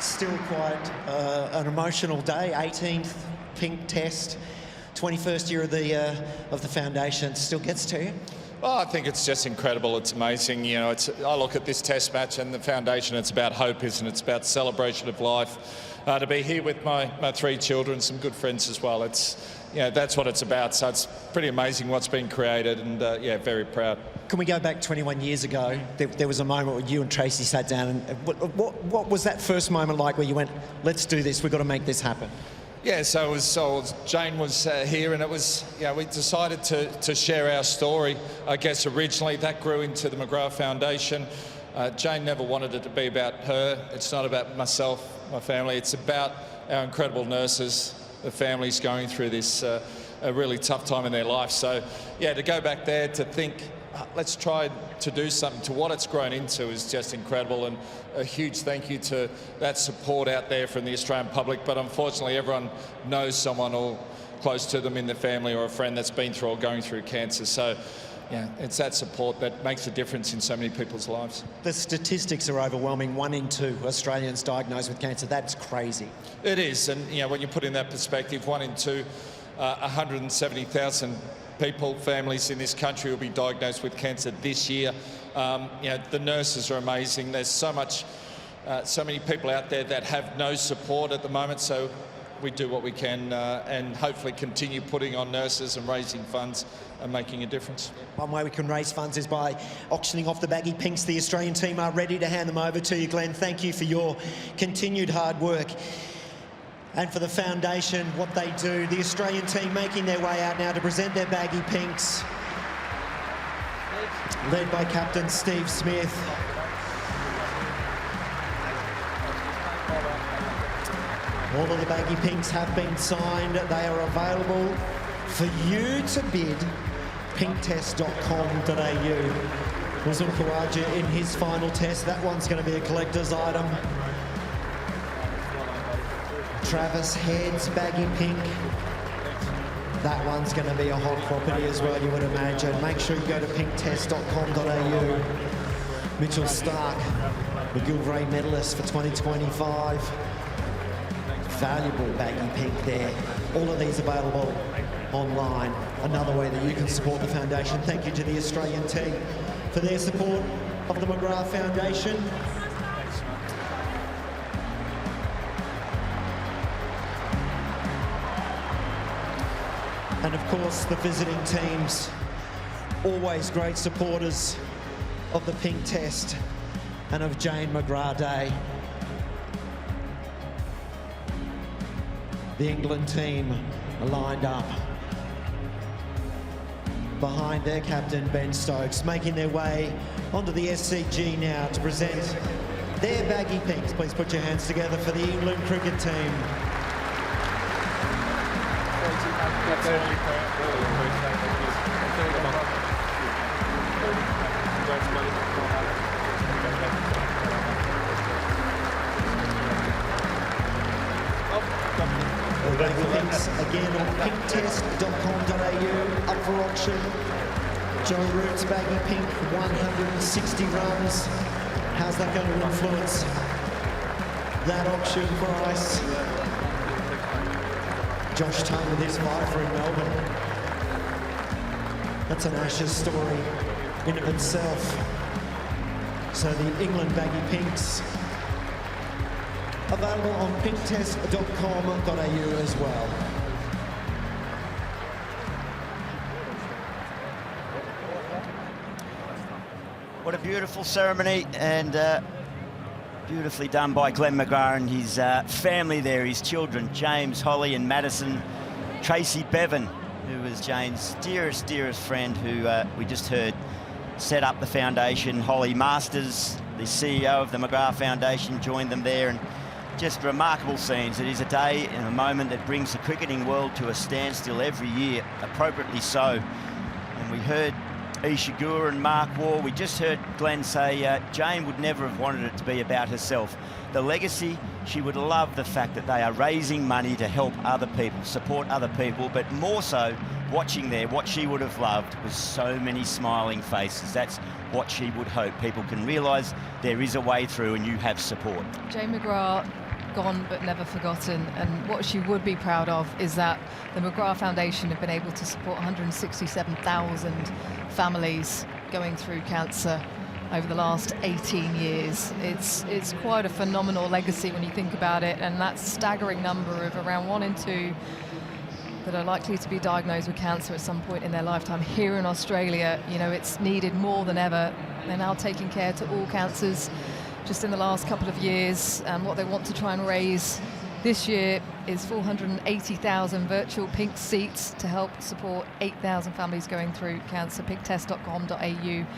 Still quite an emotional day. 18th pink test, 21st year of the foundation. Still gets to you? Well, I think it's just incredible. It's amazing. You know, I look at this test match and the foundation, it's about hope, isn't it? It's about celebration of life. To be here with my 3 children, some good friends as well. That's what it's about. So it's pretty amazing what's been created, and yeah, very proud. Can we go back 21 years ago? There was a moment where you and Tracy sat down, and what was that first moment like where you went, let's do this, we've got to make this happen? Yeah, Jane was here, and it was, we decided to share our story. I guess originally that grew into the McGrath Foundation. Jane never wanted it to be about her. It's not about myself, my family. It's about our incredible nurses, the families going through this a really tough time in their life. So, yeah, to go back there to think, let's try to do something to what it's grown into is just incredible, and a huge thank you to that support out there from the Australian public. But unfortunately, everyone knows someone or close to them in the family or a friend that's been through or going through cancer. So, yeah, it's that support that makes a difference in so many people's lives. The statistics are overwhelming. 1 in 2 Australians diagnosed with cancer. That's crazy. It is, and when you put in that perspective, 1 in 2, 170,000 people, families in this country will be diagnosed with cancer this year. The nurses are amazing. There's so many people out there that have no support at the moment, so we do what we can and hopefully continue putting on nurses and raising funds and making a difference. One way we can raise funds is by auctioning off the Baggy Pinks. The Australian team are ready to hand them over to you, Glenn. Thank you for your continued hard work. And for the foundation, what they do, the Australian team making their way out now to present their Baggy Pinks, led by Captain Steve Smith. All of the Baggy Pinks have been signed. They are available for you to bid. pinktest.com.au. Was Kawaja in his final test. That one's going to be a collector's item. Travis Head's Baggy Pink. That one's going to be a hot property as well, you would imagine. Make sure you go to pinktest.com.au. Mitchell Stark, McGillivray medalist for 2025. Valuable Baggy Pink there. All of these available online. Another way that you can support the foundation. Thank you to the Australian team for their support of the McGrath Foundation. And of course, the visiting teams, always great supporters of the Pink Test and of Jane McGrath Day. The England team are lined up behind their captain, Ben Stokes, making their way onto the SCG now to present their Baggy Pinks. Please put your hands together for the England cricket team. The Baggy Pinks again on pinktest.com.au, up for auction. Joe Root's Baggy Pink, 160 runs. How's that going to influence that auction price? Josh Tongue with his fiver in Melbourne. That's an Ashes story in of itself. So the England Baggy Pinks available on pinktest.com.au as well. What a beautiful ceremony, and beautifully done by Glenn McGrath and his family there, his children, James, Holly and Madison, Tracy Bevan, who was Jane's dearest, dearest friend, who we just heard set up the foundation. Holly Masters, the CEO of the McGrath Foundation, joined them there, and just remarkable scenes. It is a day and a moment that brings the cricketing world to a standstill every year, appropriately so. And we heard Isha Gur and Mark Waugh. We just heard Glenn say Jane would never have wanted it to be about herself. The legacy, she would love the fact that they are raising money to help other people, support other people, but more so watching there, what she would have loved was so many smiling faces. That's what she would hope. People can realise there is a way through and you have support. Jane McGrath, gone but never forgotten, and what she would be proud of is that the McGrath Foundation have been able to support 167,000 families going through cancer over the last 18 years. It's quite a phenomenal legacy when you think about it, and that staggering number of around 1 in 2 that are likely to be diagnosed with cancer at some point in their lifetime. Here in Australia, you know, it's needed more than ever. They're now taking care to all cancers just in the last couple of years, and what they want to try and raise this year is 480,000 virtual pink seats to help support 8,000 families going through cancer. pinktest.com.au